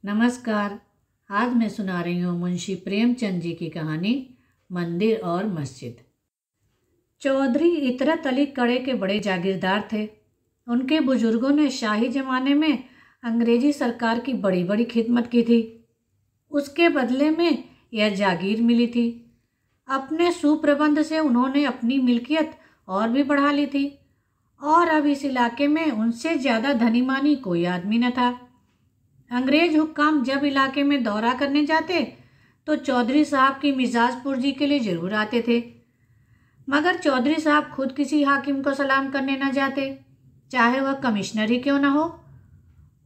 नमस्कार। आज मैं सुना रही हूँ मुंशी प्रेमचंद जी की कहानी मंदिर और मस्जिद। चौधरी इतरत अली कड़े के बड़े जागीरदार थे। उनके बुजुर्गों ने शाही जमाने में अंग्रेजी सरकार की बड़ी बड़ी खिदमत की थी। उसके बदले में यह जागीर मिली थी। अपने सुप्रबंध से उन्होंने अपनी मिल्कियत और भी बढ़ा ली थी और अब इस इलाके में उनसे ज़्यादा धनीमानी कोई आदमी न था। अंग्रेज हुक्काम जब इलाके में दौरा करने जाते तो चौधरी साहब की मिजाज पुरजी के लिए ज़रूर आते थे, मगर चौधरी साहब खुद किसी हाकिम को सलाम करने न जाते, चाहे वह कमिश्नर ही क्यों न हो।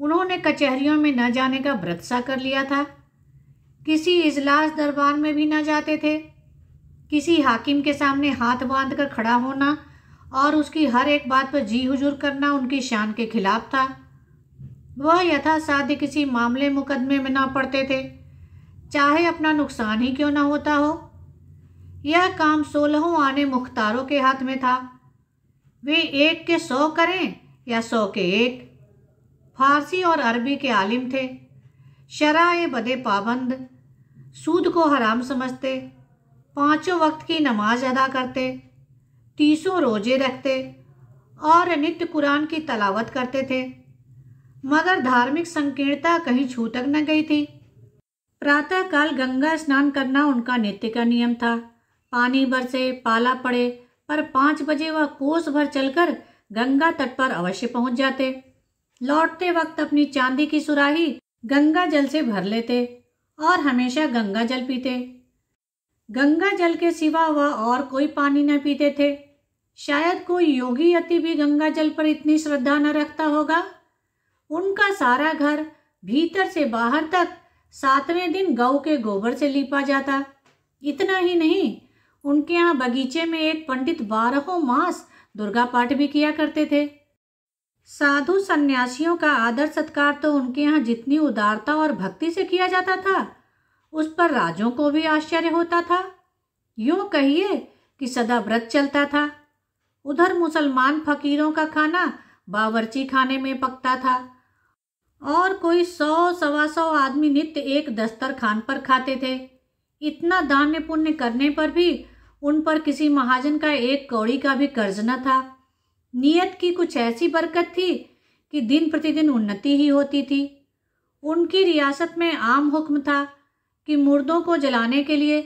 उन्होंने कचहरियों में न जाने का व्रत सा कर लिया था। किसी इजलास दरबार में भी न जाते थे। किसी हाकिम के सामने हाथ बांध कर खड़ा होना और उसकी हर एक बात पर जी हुजूर करना उनकी शान के खिलाफ था। वह यथासाध्य किसी मामले मुकदमे में ना पड़ते थे, चाहे अपना नुकसान ही क्यों ना होता हो। यह काम 16 आने मुख्तारों के हाथ में था। वे 1 के 100 करें या 100 के 1। फारसी और अरबी के आलिम थे। शराए बदे पाबंद, सूद को हराम समझते, 5 वक्त की नमाज अदा करते, 30 रोजे रखते और नित्य कुरान की तलावत करते थे, मगर धार्मिक संकीर्णता कहीं छू तक न गई थी। प्रातःकाल गंगा स्नान करना उनका नित्य का नियम था। पानी बरसे पाला पड़े पर 5 बजे वह कोस भर चलकर गंगा तट पर अवश्य पहुंच जाते। लौटते वक्त अपनी चांदी की सुराही गंगा जल से भर लेते और हमेशा गंगा जल पीते। गंगा जल के सिवा वह और कोई पानी न पीते थे। शायद कोई योगी यति भी गंगा जल पर इतनी श्रद्धा न रखता होगा। उनका सारा घर भीतर से बाहर तक 7वें दिन गौ के गोबर से लीपा जाता। इतना ही नहीं, उनके यहाँ बगीचे में एक पंडित 12 मास दुर्गा पाठ भी किया करते थे। साधु सन्यासियों का आदर सत्कार तो उनके यहाँ जितनी उदारता और भक्ति से किया जाता था, उस पर राजों को भी आश्चर्य होता था। यूँ कहिए कि सदा व्रत चलता था। उधर मुसलमान फकीरों का खाना बावर्ची खाने में पकता था और कोई 100-125 आदमी नित्य एक दस्तरखान पर खाते थे। इतना दान पुण्य करने पर भी उन पर किसी महाजन का 1 कौड़ी का भी कर्ज न था। नियत की कुछ ऐसी बरकत थी कि दिन प्रतिदिन उन्नति ही होती थी। उनकी रियासत में आम हुक्म था कि मुर्दों को जलाने के लिए,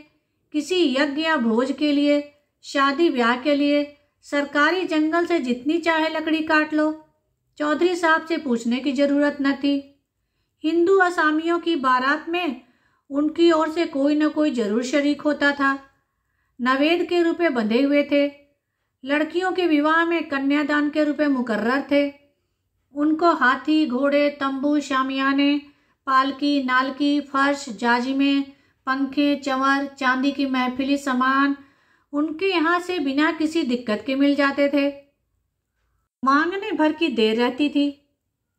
किसी यज्ञ या भोज के लिए, शादी ब्याह के लिए सरकारी जंगल से जितनी चाहे लकड़ी काट लो। चौधरी साहब से पूछने की जरूरत न थी। हिंदू असामियों की बारात में उनकी ओर से कोई न कोई जरूर शरीक होता था। नवेद के रुपए बंधे हुए थे। लड़कियों के विवाह में कन्यादान के रुपए मुकर्रर थे। उनको हाथी, घोड़े, तंबू, शामियाने, पालकी, नालकी, फर्श, जाजिमे, पंखे, चंवर, चांदी की महफिली सामान उनके यहाँ से बिना किसी दिक्कत के मिल जाते थे। मांगने भर की देर रहती थी।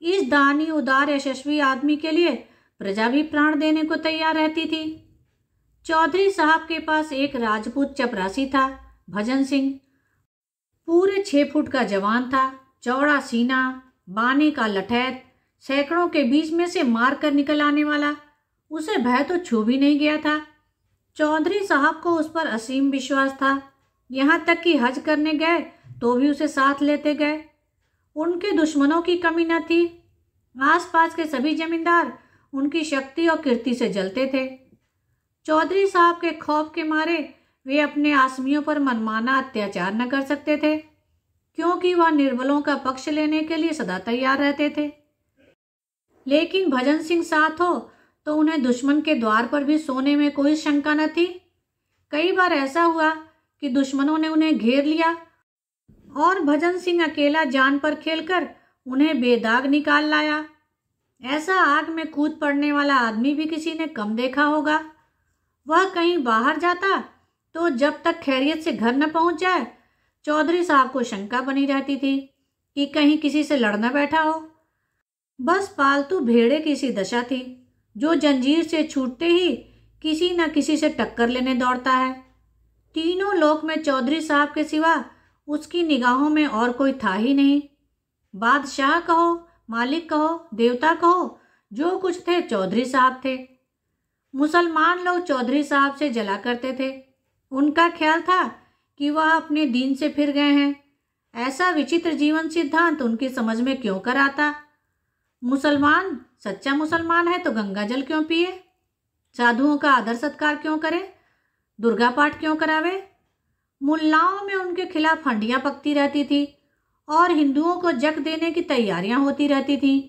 इस दानी, उदार, यशस्वी आदमी के लिए प्रजा भी प्राण देने को तैयार रहती थी। चौधरी साहब के पास एक राजपूत चपरासी था, भजन सिंह। पूरे 6 फुट का जवान था, चौड़ा सीना, बाने का लठैत, सैकड़ों के बीच में से मार कर निकल आने वाला। उसे भय तो छू भी नहीं गया था। चौधरी साहब को उस पर असीम विश्वास था। यहाँ तक कि हज करने गए तो भी उसे साथ लेते गए। उनके दुश्मनों की कमी न थी। आसपास के सभी जमींदार उनकी शक्ति और कीर्ति से जलते थे। चौधरी साहब के खौफ के मारे वे अपने आसमियों पर मनमाना अत्याचार न कर सकते थे, क्योंकि वह निर्बलों का पक्ष लेने के लिए सदा तैयार रहते थे। लेकिन भजन सिंह साथ हो तो उन्हें दुश्मन के द्वार पर भी सोने में कोई शंका न थी। कई बार ऐसा हुआ कि दुश्मनों ने उन्हें घेर लिया और भजन सिंह अकेला जान पर खेलकर उन्हें बेदाग निकाल लाया। ऐसा आग में कूद पड़ने वाला आदमी भी किसी ने कम देखा होगा। वह कहीं बाहर जाता तो जब तक खैरियत से घर न पहुंच जाए, चौधरी साहब को शंका बनी रहती थी कि कहीं किसी से लड़ न बैठा हो। बस पालतू भेड़े की सी दशा थी, जो जंजीर से छूटते ही किसी न किसी से टक्कर लेने दौड़ता है। तीनों लोक में चौधरी साहब के सिवा उसकी निगाहों में और कोई था ही नहीं। बादशाह कहो, मालिक कहो, देवता कहो जो कुछ थे चौधरी साहब थे। मुसलमान लोग चौधरी साहब से जला करते थे। उनका ख्याल था कि वह अपने दीन से फिर गए हैं। ऐसा विचित्र जीवन सिद्धांत उनकी समझ में क्यों कर आता? मुसलमान सच्चा मुसलमान है तो गंगा जल क्यों पिए? साधुओं का आदर सत्कार क्यों करे? दुर्गा पाठ क्यों करावे? मुल्लाओं में उनके खिलाफ हंडियां पकती रहती थी और हिंदुओं को जक देने की तैयारियां होती रहती थीं।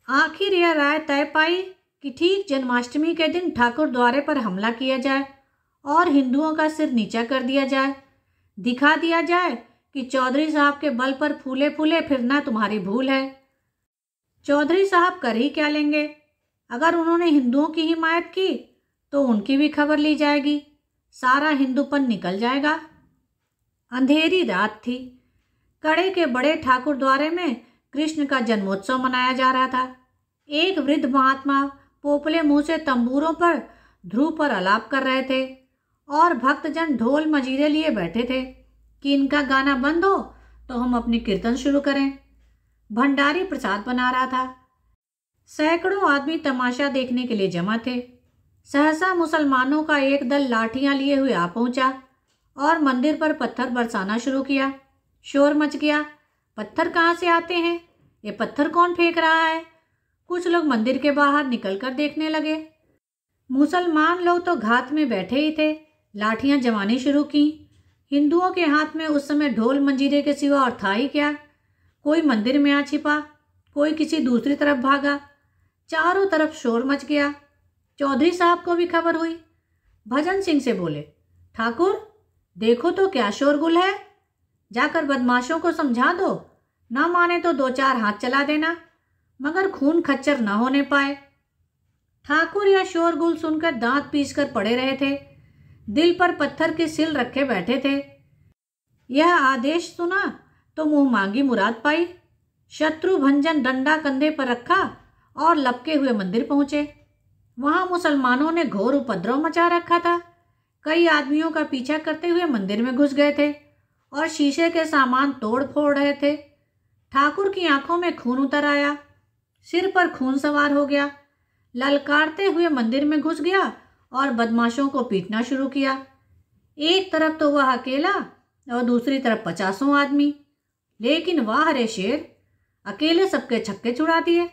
आखिर यह राय तय पाई कि ठीक जन्माष्टमी के दिन ठाकुर द्वारे पर हमला किया जाए और हिंदुओं का सिर नीचा कर दिया जाए। दिखा दिया जाए कि चौधरी साहब के बल पर फूले फूले फिरना तुम्हारी भूल है। चौधरी साहब कर ही क्या लेंगे? अगर उन्होंने हिंदुओं की हिमायत की तो उनकी भी खबर ली जाएगी, सारा हिंदूपन निकल जाएगा। अंधेरी रात थी। कड़े के बड़े ठाकुर द्वारे में कृष्ण का जन्मोत्सव मनाया जा रहा था। एक वृद्ध महात्मा पोपले मुंह से तंबूरों पर ध्रुव पर आलाप कर रहे थे और भक्तजन ढोल मजीरे लिए बैठे थे कि इनका गाना बंद हो तो हम अपनी कीर्तन शुरू करें। भंडारी प्रसाद बना रहा था। सैकड़ों आदमी तमाशा देखने के लिए जमा थे। सहसा मुसलमानों का एक दल लाठियां लिए हुए आ पहुंचा और मंदिर पर पत्थर बरसाना शुरू किया। शोर मच गया। पत्थर कहाँ से आते हैं? ये पत्थर कौन फेंक रहा है? कुछ लोग मंदिर के बाहर निकलकर देखने लगे। मुसलमान लोग तो घात में बैठे ही थे। लाठियां जमानी शुरू की। हिंदुओं के हाथ में उस समय ढोल मंजीरे के सिवा और था ही क्या? कोई मंदिर में आ छिपा, कोई किसी दूसरी तरफ भागा। चारों तरफ शोर मच गया। चौधरी साहब को भी खबर हुई। भजन सिंह से बोले, ठाकुर देखो तो क्या शोरगुल है, जाकर बदमाशों को समझा दो, ना माने तो दो चार हाथ चला देना, मगर खून खच्चर न होने पाए। ठाकुर यह शोरगुल सुनकर दांत पीसकर पड़े रहे थे। दिल पर पत्थर की सिल रखे बैठे थे। यह आदेश सुना तो मुंह मांगी मुराद पाई। शत्रु भंजन डंडा कंधे पर रखा और लपके हुए मंदिर पहुंचे। वहां मुसलमानों ने घोर उपद्रव मचा रखा था। कई आदमियों का पीछा करते हुए मंदिर में घुस गए थे और शीशे के सामान तोड़ फोड़ रहे थे। ठाकुर की आंखों में खून उतर आया। सिर पर खून सवार हो गया। ललकारते हुए मंदिर में घुस गया और बदमाशों को पीटना शुरू किया। एक तरफ तो वह अकेला और दूसरी तरफ 50 आदमी। लेकिन वाह रे शेर, अकेले सबके छक्के छुड़ा दिए।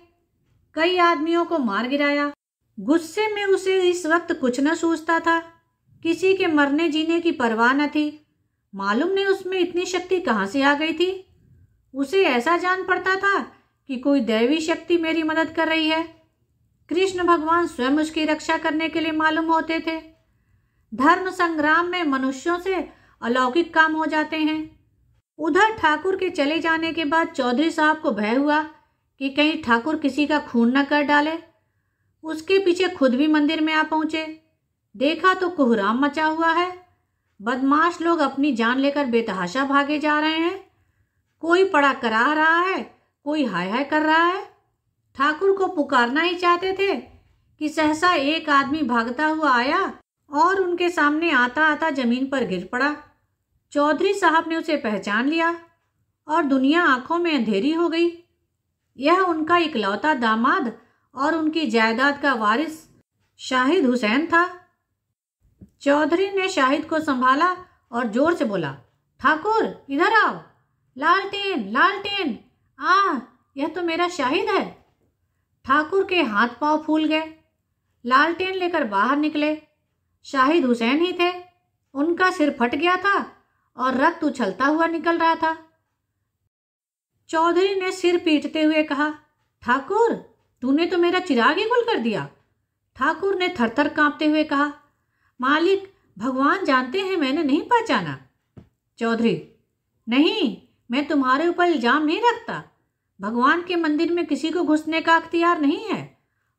कई आदमियों को मार गिराया। गुस्से में उसे इस वक्त कुछ न सूझता था। किसी के मरने जीने की परवाह न थी। मालूम नहीं उसमें इतनी शक्ति कहाँ से आ गई थी। उसे ऐसा जान पड़ता था कि कोई दैवी शक्ति मेरी मदद कर रही है। कृष्ण भगवान स्वयं उसकी रक्षा करने के लिए मालूम होते थे। धर्म संग्राम में मनुष्यों से अलौकिक काम हो जाते हैं। उधर ठाकुर के चले जाने के बाद चौधरी साहब को भय हुआ कि कहीं ठाकुर किसी का खून न कर डाले। उसके पीछे खुद भी मंदिर में आ पहुंचे। देखा तो कोहराम मचा हुआ है। बदमाश लोग अपनी जान लेकर बेतहाशा भागे जा रहे हैं। कोई पड़ा करा रहा है, कोई हाय हाय कर रहा है। ठाकुर को पुकारना ही चाहते थे कि सहसा एक आदमी भागता हुआ आया और उनके सामने आता आता जमीन पर गिर पड़ा। चौधरी साहब ने उसे पहचान लिया और दुनिया आंखों में अंधेरी हो गई। यह उनका इकलौता दामाद और उनकी जायदाद का वारिस शाहिद हुसैन था। चौधरी ने शाहिद को संभाला और जोर से बोला, ठाकुर इधर आओ, लालटेन लालटेन, यह तो मेरा शाहिद है। ठाकुर के हाथ पांव फूल गए। लालटेन लेकर बाहर निकले। शाहिद हुसैन ही थे। उनका सिर फट गया था और रक्त उछलता हुआ निकल रहा था। चौधरी ने सिर पीटते हुए कहा, ठाकुर तूने तो मेरा चिराग ही गुल कर दिया। ठाकुर ने थरथर कांपते हुए कहा, मालिक भगवान जानते हैं मैंने नहीं पहचाना। चौधरी, नहीं, मैं तुम्हारे ऊपर इल्जाम नहीं रखता। भगवान के मंदिर में किसी को घुसने का अख्तियार नहीं है।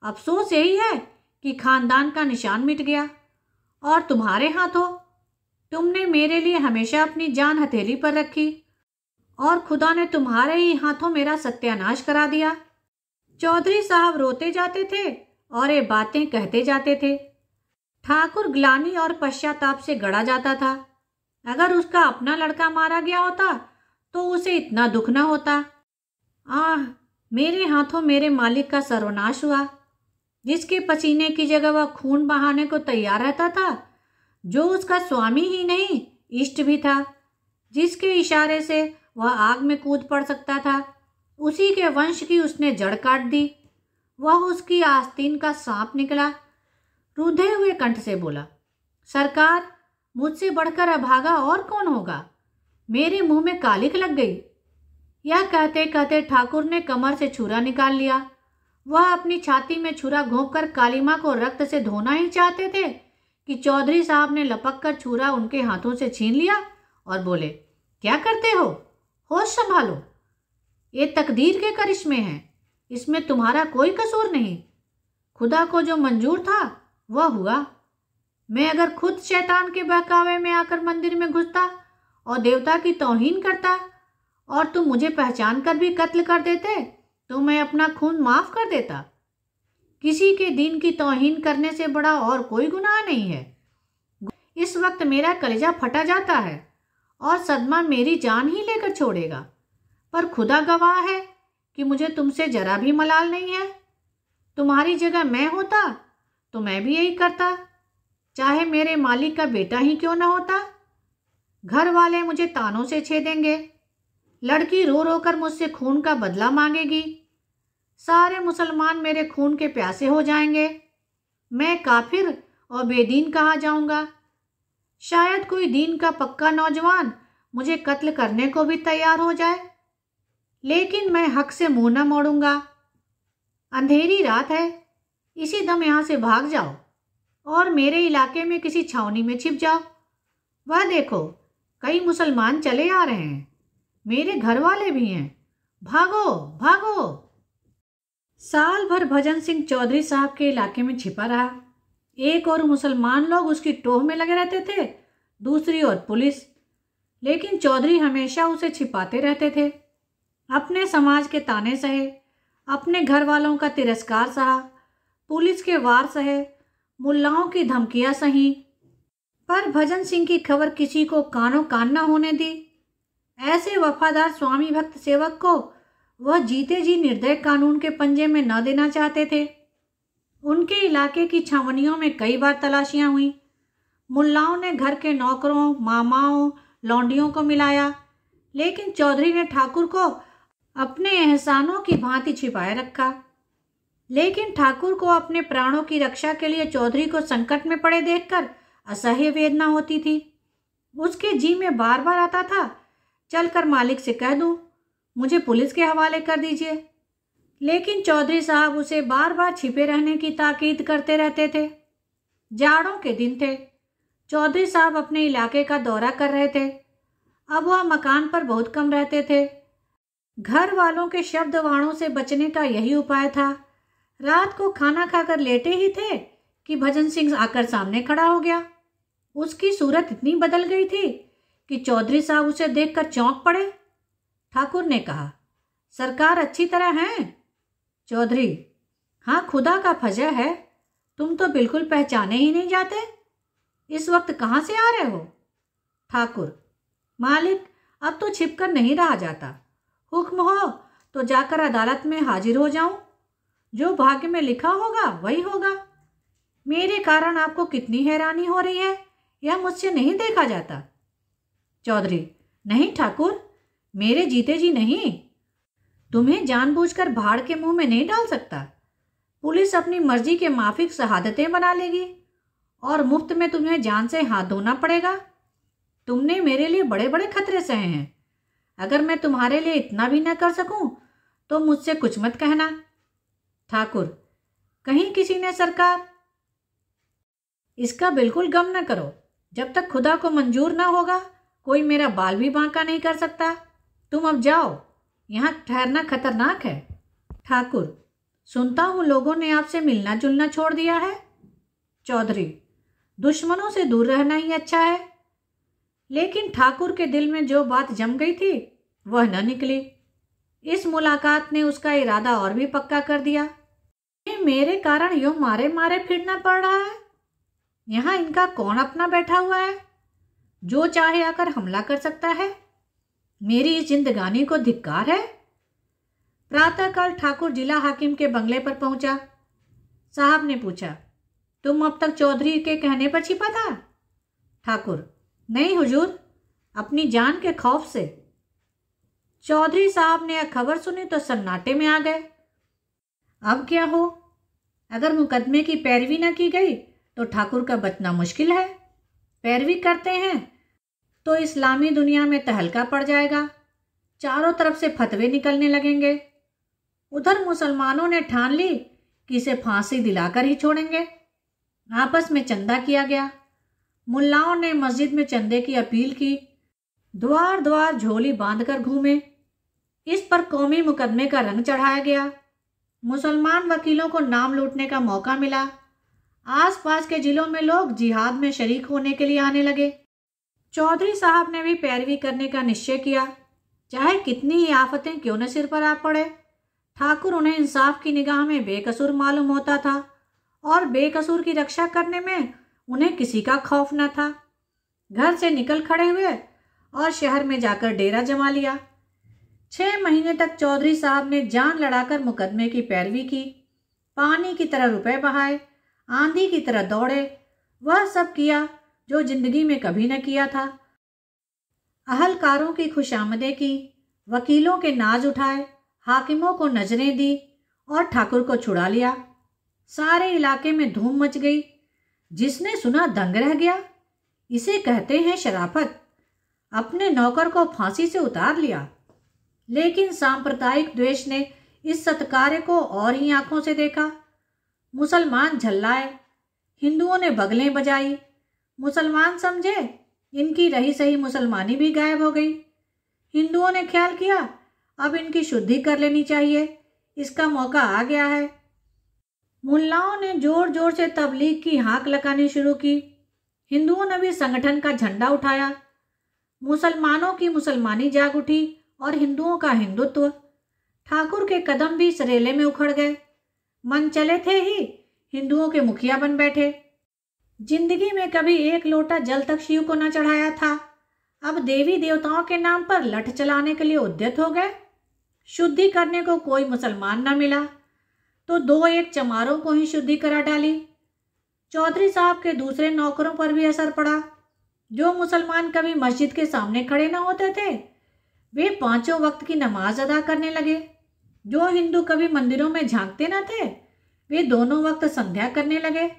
अफसोस यही है कि खानदान का निशान मिट गया और तुम्हारे हाथों। तुमने मेरे लिए हमेशा अपनी जान हथेली पर रखी और खुदा ने तुम्हारे ही हाथों मेरा सत्यानाश करा दिया। चौधरी साहब रोते जाते थे और ये बातें कहते जाते थे। ठाकुर ग्लानि और पश्चाताप से गड़ा जाता था। अगर उसका अपना लड़का मारा गया होता तो उसे इतना दुख न होता। मेरे हाथों मेरे मालिक का सर्वनाश हुआ, जिसके पसीने की जगह वह खून बहाने को तैयार रहता था, जो उसका स्वामी ही नहीं इष्ट भी था, जिसके इशारे से वह आग में कूद पड़ सकता था, उसी के वंश की उसने जड़ काट दी। वह उसकी आस्तीन का सांप निकला। रूधे हुए कंठ से बोला, सरकार, मुझसे बढ़कर अभागा और कौन होगा? मेरे मुंह में कालिख लग गई। यह कहते कहते ठाकुर ने कमर से छुरा निकाल लिया। वह अपनी छाती में छुरा घोंपकर कालीमा को रक्त से धोना ही चाहते थे कि चौधरी साहब ने लपक कर छुरा उनके हाथों से छीन लिया और बोले, क्या करते हो? होश संभालो, ये तकदीर के करिश्मे हैं, इसमें तुम्हारा कोई कसूर नहीं। खुदा को जो मंजूर था वह हुआ। मैं अगर खुद शैतान के बहकावे में आकर मंदिर में घुसता और देवता की तौहीन करता और तुम मुझे पहचान कर भी कत्ल कर देते तो मैं अपना खून माफ कर देता। किसी के दीन की तौहीन करने से बड़ा और कोई गुनाह नहीं है। इस वक्त मेरा कलेजा फटा जाता है और सदमा मेरी जान ही लेकर छोड़ेगा, पर खुदा गवाह है कि मुझे तुमसे जरा भी मलाल नहीं है। तुम्हारी जगह मैं होता तो मैं भी यही करता, चाहे मेरे मालिक का बेटा ही क्यों न होता। घर वाले मुझे तानों से छेदेंगे, लड़की रो रो कर मुझसे खून का बदला मांगेगी, सारे मुसलमान मेरे खून के प्यासे हो जाएंगे, मैं काफिर और बेदीन कहा जाऊंगा। शायद कोई दीन का पक्का नौजवान मुझे कत्ल करने को भी तैयार हो जाए, लेकिन मैं हक से मुंह न मोड़ूंगा। अंधेरी रात है, इसी दम यहाँ से भाग जाओ और मेरे इलाके में किसी छावनी में छिप जाओ। वह देखो, कई मुसलमान चले आ रहे हैं, मेरे घर वाले भी हैं, भागो भागो। साल भर भजन सिंह चौधरी साहब के इलाके में छिपा रहा। एक और मुसलमान लोग उसकी टोह में लगे रहते थे, दूसरी ओर पुलिस, लेकिन चौधरी हमेशा उसे छिपाते रहते थे। अपने समाज के ताने सहे, अपने घर वालों का तिरस्कार सहा, पुलिस के वार सहे, मुल्लाओं की धमकियां सही, पर भजन सिंह की खबर किसी को कानों कान न होने दी। ऐसे वफादार स्वामी भक्त सेवक को वह जीते जी निर्दय कानून के पंजे में न देना चाहते थे। उनके इलाके की छावनियों में कई बार तलाशियां हुई। मुल्लाओं ने घर के नौकरों, मामाओं, लौंडियों को मिलाया, लेकिन चौधरी ने ठाकुर को अपने एहसानों की भांति छिपाए रखा। लेकिन ठाकुर को अपने प्राणों की रक्षा के लिए चौधरी को संकट में पड़े देखकर असह्य वेदना होती थी। उसके जी में बार बार आता था, चलकर मालिक से कह दूं, मुझे पुलिस के हवाले कर दीजिए, लेकिन चौधरी साहब उसे बार बार छिपे रहने की ताकीद करते रहते थे। जाड़ों के दिन थे, चौधरी साहब अपने इलाके का दौरा कर रहे थे। अब वह मकान पर बहुत कम रहते थे। घर वालों के शब्द वाणों से बचने का यही उपाय था। रात को खाना खाकर लेटे ही थे कि भजन सिंह आकर सामने खड़ा हो गया। उसकी सूरत इतनी बदल गई थी कि चौधरी साहब उसे देखकर चौंक पड़े। ठाकुर ने कहा, सरकार अच्छी तरह हैं? चौधरी, हाँ, खुदा का फजल है, तुम तो बिल्कुल पहचाने ही नहीं जाते। इस वक्त कहाँ से आ रहे हो? ठाकुर, मालिक, अब तो छिपकर नहीं रहा जाता। हुक्म हो तो जाकर अदालत में हाजिर हो जाऊं। जो भाग्य में लिखा होगा वही होगा। मेरे कारण आपको कितनी हैरानी हो रही है, यह मुझसे नहीं देखा जाता। चौधरी, नहीं ठाकुर, मेरे जीते जी नहीं। तुम्हें जानबूझकर भाड़ के मुंह में नहीं डाल सकता। पुलिस अपनी मर्जी के माफिक शहादतें बना लेगी और मुफ्त में तुम्हें जान से हाथ धोना पड़ेगा। तुमने मेरे लिए बड़े बड़े खतरे सहे हैं। अगर मैं तुम्हारे लिए इतना भी न कर सकूं तो मुझसे कुछ मत कहना। ठाकुर, कहीं किसी ने सरकार, इसका बिल्कुल गम न करो। जब तक खुदा को मंजूर ना होगा कोई मेरा बाल भी बांका नहीं कर सकता। तुम अब जाओ, यहाँ ठहरना खतरनाक है। ठाकुर, सुनता हूँ लोगों ने आपसे मिलना जुलना छोड़ दिया है। चौधरी, दुश्मनों से दूर रहना ही अच्छा है। लेकिन ठाकुर के दिल में जो बात जम गई थी वह न निकली। इस मुलाकात ने उसका इरादा और भी पक्का कर दिया। मेरे कारण यूं मारे मारे फिरना पड़ रहा है। यहाँ इनका कौन अपना बैठा हुआ है जो चाहे आकर हमला कर सकता है। मेरी इस जिंदगानी को धिक्कार है। प्रातःकाल ठाकुर जिला हाकिम के बंगले पर पहुंचा। साहब ने पूछा, तुम अब तक चौधरी के कहने पर छिपा था? ठाकुर, नहीं हुजूर, अपनी जान के खौफ से। चौधरी साहब ने यह खबर सुनी तो सन्नाटे में आ गए। अब क्या हो? अगर मुकदमे की पैरवी न की गई तो ठाकुर का बचना मुश्किल है। पैरवी करते हैं तो इस्लामी दुनिया में तहलका पड़ जाएगा, चारों तरफ से फतवे निकलने लगेंगे। उधर मुसलमानों ने ठान ली कि इसे फांसी दिलाकर ही छोड़ेंगे। आपस में चंदा किया गया। मुल्लाओं ने मस्जिद में चंदे की अपील की, द्वार द्वार झोली बांधकर घूमे। इस पर कौमी मुकदमे का रंग चढ़ाया गया। मुसलमान वकीलों को नाम लूटने का मौका मिला। आसपास के जिलों में लोग जिहाद में शरीक होने के लिए आने लगे। चौधरी साहब ने भी पैरवी करने का निश्चय किया, चाहे कितनी ही आफतें क्यों न सिर पर आ पड़े। ठाकुर उन्हें इंसाफ की निगाह में बेकसूर मालूम होता था और बेकसूर की रक्षा करने में उन्हें किसी का खौफ न था। घर से निकल खड़े हुए और शहर में जाकर डेरा जमा लिया। 6 महीने तक चौधरी साहब ने जान लड़ाकर मुकदमे की पैरवी की। पानी की तरह रुपए बहाए, आंधी की तरह दौड़े, वह सब किया जो जिंदगी में कभी न किया था। अहलकारों की खुशामदें की, वकीलों के नाज उठाए, हाकिमों को नजरें दी और ठाकुर को छुड़ा लिया। सारे इलाके में धूम मच गई। जिसने सुना दंग रह गया। इसे कहते हैं शराफत। अपने नौकर को फांसी से उतार लिया। लेकिन सांप्रदायिक द्वेष ने इस सत्कार्य को और ही आंखों से देखा। मुसलमान झल्लाए, हिंदुओं ने बगलें बजाई। मुसलमान समझे इनकी रही सही मुसलमानी भी गायब हो गई। हिंदुओं ने ख्याल किया अब इनकी शुद्धि कर लेनी चाहिए, इसका मौका आ गया है। मुल्लाओं ने जोर जोर से तबलीग की हाँक लगानी शुरू की। हिंदुओं ने भी संगठन का झंडा उठाया। मुसलमानों की मुसलमानी जाग उठी और हिंदुओं का हिंदुत्व। ठाकुर के कदम भी सरेले में उखड़ गए। मन चले थे ही हिंदुओं के मुखिया बन बैठे। जिंदगी में कभी एक लोटा जल तक शिव को न चढ़ाया था, अब देवी देवताओं के नाम पर लठ चलाने के लिए उद्यत हो गए। शुद्धि करने को कोई मुसलमान न मिला तो 2-1 चमारों को ही शुद्धि करा डाली। चौधरी साहब के दूसरे नौकरों पर भी असर पड़ा। जो मुसलमान कभी मस्जिद के सामने खड़े न होते थे, वे 5 वक्त की नमाज अदा करने लगे। जो हिंदू कभी मंदिरों में झांकते न थे, वे दोनों वक्त संध्या करने लगे।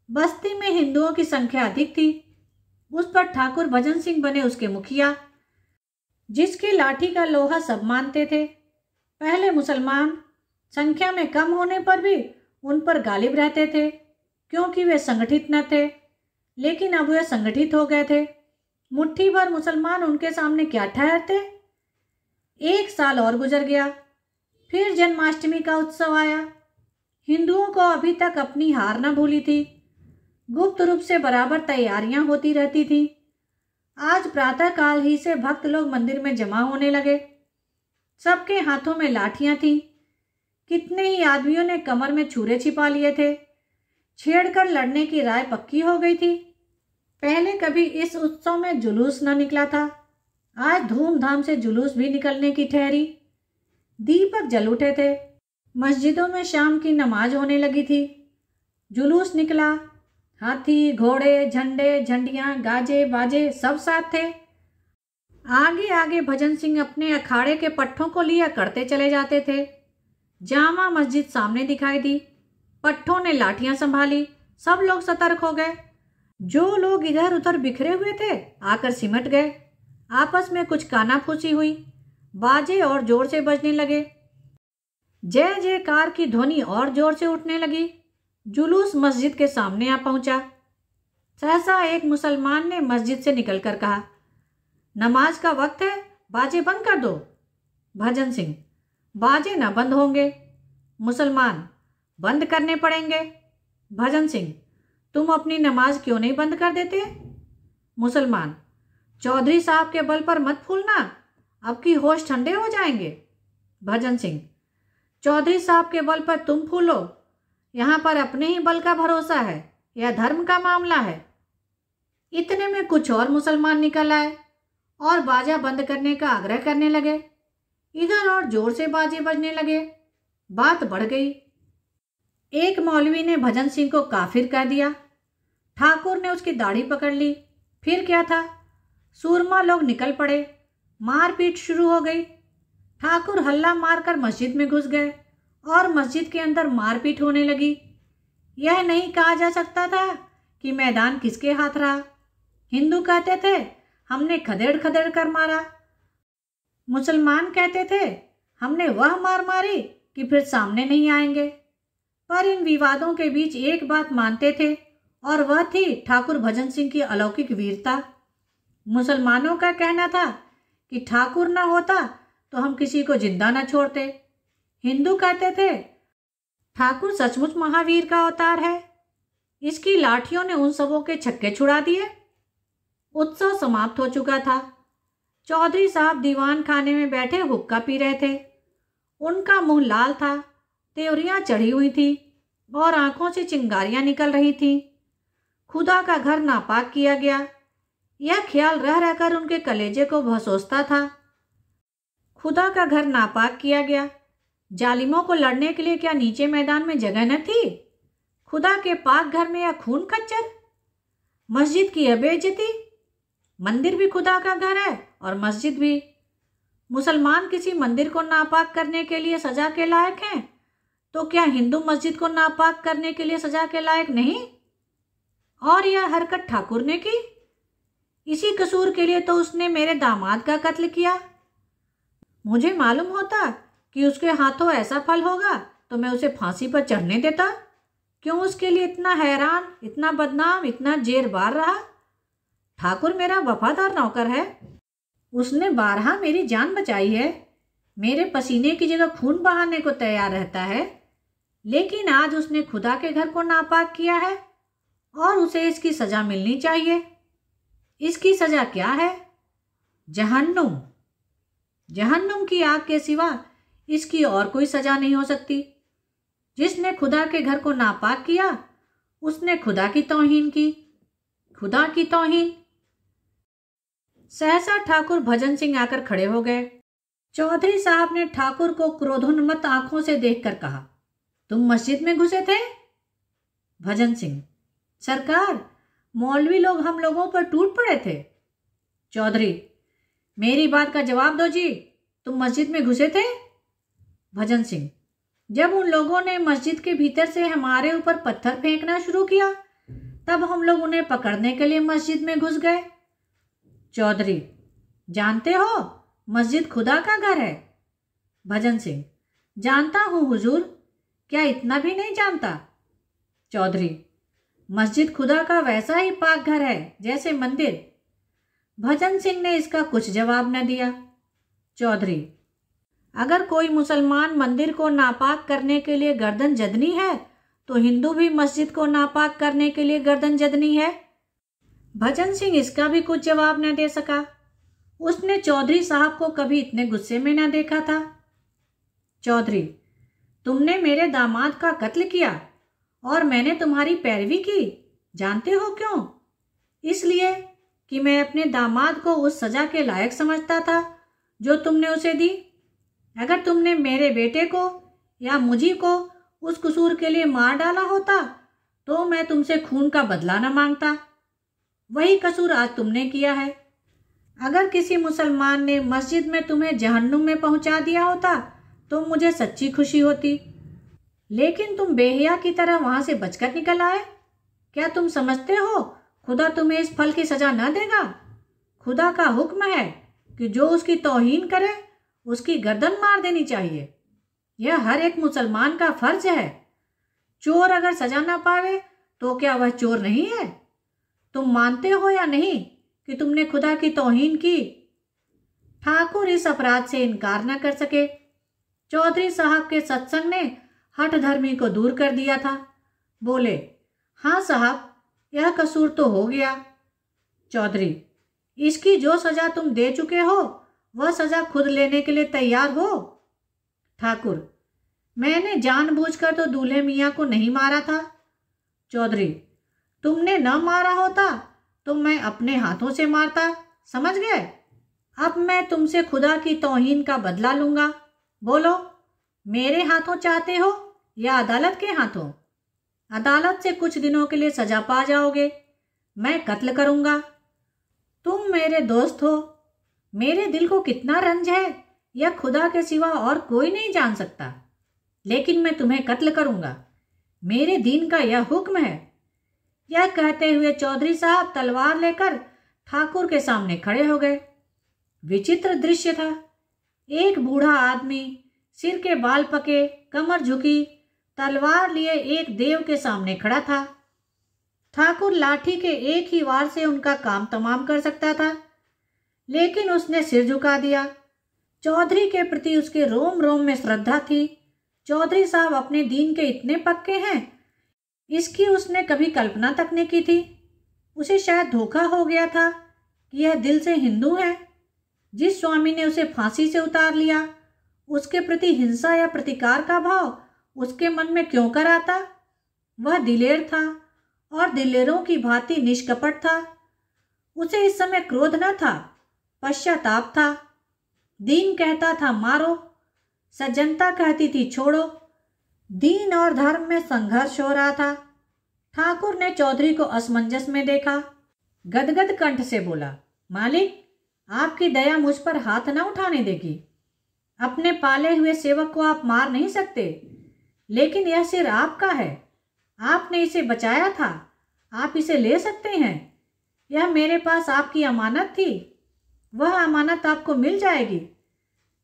बस्ती में हिंदुओं की संख्या अधिक थी। उस पर ठाकुर भजन सिंह बने उसके मुखिया, जिसकी लाठी का लोहा सब मानते थे। पहले मुसलमान संख्या में कम होने पर भी उन पर गालिब रहते थे, क्योंकि वे संगठित न थे। लेकिन अब वे संगठित हो गए थे। मुट्ठी भर मुसलमान उनके सामने क्या ठहरते। 1 साल और गुजर गया। फिर जन्माष्टमी का उत्सव आया। हिंदुओं को अभी तक अपनी हार न भूली थी। गुप्त रूप से बराबर तैयारियां होती रहती थी। आज प्रातः काल ही से भक्त लोग मंदिर में जमा होने लगे। सबके हाथों में लाठियां थीं। कितने ही आदमियों ने कमर में छुरे छिपा लिए थे। छेड़कर लड़ने की राय पक्की हो गई थी। पहले कभी इस उत्सव में जुलूस न निकला था। आज धूमधाम से जुलूस भी निकलने की ठहरी। दीपक जल उठे थे। मस्जिदों में शाम की नमाज होने लगी थी। जुलूस निकला। हाथी, घोड़े, झंडे, झंडियां, गाजे बाजे सब साथ थे। आगे आगे भजन सिंह अपने अखाड़े के पट्टों को लिया करते चले जाते थे। जामा मस्जिद सामने दिखाई दी। पट्टों ने लाठियां संभाली। सब लोग सतर्क हो गए। जो लोग इधर उधर बिखरे हुए थे आकर सिमट गए। आपस में कुछ कानाफूसी हुई। बाजे और जोर से बजने लगे। जय जयकार की ध्वनि और जोर से उठने लगी। जुलूस मस्जिद के सामने आ पहुंचा। सहसा एक मुसलमान ने मस्जिद से निकलकर कहा, नमाज का वक्त है, बाजे बंद कर दो। भजन सिंह, बाजे न बंद होंगे। मुसलमान, बंद करने पड़ेंगे। भजन सिंह, तुम अपनी नमाज क्यों नहीं बंद कर देते? मुसलमान, चौधरी साहब के बल पर मत फूलना, अब की होश ठंडे हो जाएंगे। भजन सिंह, चौधरी साहब के बल पर तुम फूलो, यहाँ पर अपने ही बल का भरोसा है, यह धर्म का मामला है। इतने में कुछ और मुसलमान निकल आए और बाजा बंद करने का आग्रह करने लगे। इधर और जोर से बाजे बजने लगे। बात बढ़ गई। एक मौलवी ने भजन सिंह को काफिर कह दिया। ठाकुर ने उसकी दाढ़ी पकड़ ली। फिर क्या था, सूरमा लोग निकल पड़े। मारपीट शुरू हो गई। ठाकुर हल्ला मारकर मस्जिद में घुस गए और मस्जिद के अंदर मारपीट होने लगी। यह नहीं कहा जा सकता था कि मैदान किसके हाथ रहा। हिंदू कहते थे हमने खदेड़ खदेड़ कर मारा, मुसलमान कहते थे हमने वह मार मारी कि फिर सामने नहीं आएंगे। पर इन विवादों के बीच एक बात मानते थे और वह थी ठाकुर भजन सिंह की अलौकिक वीरता। मुसलमानों का कहना था कि ठाकुर न होता तो हम किसी को जिंदा न छोड़ते। हिंदू कहते थे ठाकुर सचमुच महावीर का अवतार है। इसकी लाठियों ने उन सबों के छक्के छुड़ा दिए। उत्सव समाप्त हो चुका था। चौधरी साहब दीवान खाने में बैठे हुक्का पी रहे थे। उनका मुंह लाल था, त्योरियां चढ़ी हुई थी और आंखों से चिंगारियां निकल रही थीं। खुदा का घर नापाक किया गया, यह ख्याल रह रहकर उनके कलेजे को भसोसता था। खुदा का घर नापाक किया गया। जालिमों को लड़ने के लिए क्या नीचे मैदान में जगह न थी? खुदा के पाक घर में यह खून खच्चर, मस्जिद की बेइज्जती। मंदिर भी खुदा का घर है और मस्जिद भी। मुसलमान किसी मंदिर को नापाक करने के लिए सजा के लायक हैं, तो क्या हिंदू मस्जिद को नापाक करने के लिए सजा के लायक नहीं? और यह हरकत ठाकुर ने की। इसी कसूर के लिए तो उसने मेरे दामाद का कत्ल किया। मुझे मालूम होता कि उसके हाथों ऐसा फल होगा तो मैं उसे फांसी पर चढ़ने देता। क्यों उसके लिए इतना हैरान, इतना बदनाम, इतना जेरबार रहा? ठाकुर मेरा वफादार नौकर है। उसने बारहा मेरी जान बचाई है। मेरे पसीने की जगह खून बहाने को तैयार रहता है। लेकिन आज उसने खुदा के घर को नापाक किया है और उसे इसकी सजा मिलनी चाहिए। इसकी सजा क्या है? जहन्नुम। जहन्नुम की आग के सिवा इसकी और कोई सजा नहीं हो सकती। जिसने खुदा के घर को नापाक किया उसने खुदा की तौहीन की। खुदा की तौहीन। सहसा ठाकुर भजन सिंह आकर खड़े हो गए। चौधरी साहब ने ठाकुर को क्रोधोन्मत्त आंखों से देखकर कहा, तुम मस्जिद में घुसे थे? भजन सिंह, सरकार, मौलवी लोग हम लोगों पर टूट पड़े थे। चौधरी, मेरी बात का जवाब दो जी, तुम मस्जिद में घुसे थे? भजन सिंह, जब उन लोगों ने मस्जिद के भीतर से हमारे ऊपर पत्थर फेंकना शुरू किया तब हम लोग उन्हें पकड़ने के लिए मस्जिद में घुस गए। चौधरी, जानते हो मस्जिद खुदा का घर है। भजन सिंह, जानता हूं हुजूर, क्या इतना भी नहीं जानता? चौधरी, मस्जिद खुदा का वैसा ही पाक घर है जैसे मंदिर। भजन सिंह ने इसका कुछ जवाब न दिया। चौधरी, अगर कोई मुसलमान मंदिर को नापाक करने के लिए गर्दन जदनी है तो हिंदू भी मस्जिद को नापाक करने के लिए गर्दन जदनी है। भजन सिंह इसका भी कुछ जवाब न दे सका। उसने चौधरी साहब को कभी इतने गुस्से में न देखा था। चौधरी, तुमने मेरे दामाद का कत्ल किया और मैंने तुम्हारी पैरवी की। जानते हो क्यों? इसलिए कि मैं अपने दामाद को उस सजा के लायक समझता था जो तुमने उसे दी। अगर तुमने मेरे बेटे को या मुझी को उस कसूर के लिए मार डाला होता तो मैं तुमसे खून का बदला न मांगता। वही कसूर आज तुमने किया है। अगर किसी मुसलमान ने मस्जिद में तुम्हें जहन्नुम में पहुंचा दिया होता तो मुझे सच्ची खुशी होती। लेकिन तुम बेहया की तरह वहां से बचकर निकल आए। क्या तुम समझते हो खुदा तुम्हें इस फल की सजा न देगा? खुदा का हुक्म है कि जो उसकी तौहीन करे उसकी गर्दन मार देनी चाहिए। यह हर एक मुसलमान का फर्ज है। चोर अगर सजा ना पावे तो क्या वह चोर नहीं है? तुम मानते हो या नहीं कि तुमने खुदा की तौहीन की? ठाकुर इस अपराध से इनकार न कर सके। चौधरी साहब के सत्संग ने हठ धर्मी को दूर कर दिया था। बोले, हाँ साहब, यह कसूर तो हो गया। चौधरी, इसकी जो सजा तुम दे चुके हो वह सजा खुद लेने के लिए तैयार हो? ठाकुर, मैंने जानबूझकर तो दूल्हे मियाँ को नहीं मारा था। चौधरी, तुमने न मारा होता तो मैं अपने हाथों से मारता, समझ गए? अब मैं तुमसे खुदा की तौहीन का बदला लूँगा। बोलो, मेरे हाथों चाहते हो या अदालत के हाथों? अदालत से कुछ दिनों के लिए सजा पा जाओगे। मैं कत्ल करूँगा। तुम मेरे दोस्त हो। मेरे दिल को कितना रंज है यह खुदा के सिवा और कोई नहीं जान सकता, लेकिन मैं तुम्हें कत्ल करूँगा। मेरे दीन का यह हुक्म है। यह कहते हुए चौधरी साहब तलवार लेकर ठाकुर के सामने खड़े हो गए। विचित्र दृश्य था। एक बूढ़ा आदमी, सिर के बाल पके, कमर झुकी, तलवार लिए एक देव के सामने खड़ा था। ठाकुर लाठी के एक ही वार से उनका काम तमाम कर सकता था, लेकिन उसने सिर झुका दिया। चौधरी के प्रति उसके रोम रोम में श्रद्धा थी। चौधरी साहब अपने दीन के इतने पक्के हैं, इसकी उसने कभी कल्पना तक नहीं की थी। उसे शायद धोखा हो गया था कि यह दिल से हिंदू है। जिस स्वामी ने उसे फांसी से उतार लिया, उसके प्रति हिंसा या प्रतिकार का भाव उसके मन में क्यों कर आता? वह दिलेर था और दिलेरों की भांति निष्कपट था। उसे इस समय क्रोध न था, पश्चाताप था। दीन कहता था मारो, सज्जनता कहती थी छोड़ो। दीन और धर्म में संघर्ष हो रहा था। ठाकुर ने चौधरी को असमंजस में देखा। गदगद कंठ से बोला, मालिक, आपकी दया मुझ पर हाथ न उठाने देगी। अपने पाले हुए सेवक को आप मार नहीं सकते, लेकिन यह सिर आपका है। आपने इसे बचाया था, आप इसे ले सकते हैं। यह मेरे पास आपकी अमानत थी। वह अमानत आपको मिल जाएगी।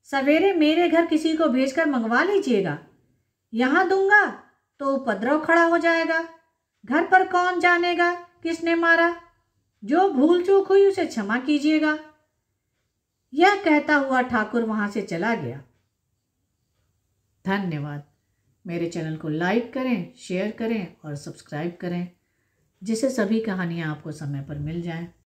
सवेरे मेरे घर किसी को भेजकर मंगवा लीजिएगा। यहाँ दूंगा तो उपद्रव खड़ा हो जाएगा। घर पर कौन जानेगा किसने मारा। जो भूल चूक हुई उसे क्षमा कीजिएगा। यह कहता हुआ ठाकुर वहां से चला गया। धन्यवाद। मेरे चैनल को लाइक करें, शेयर करें और सब्सक्राइब करें, जिससे सभी कहानियाँ आपको समय पर मिल जाएं।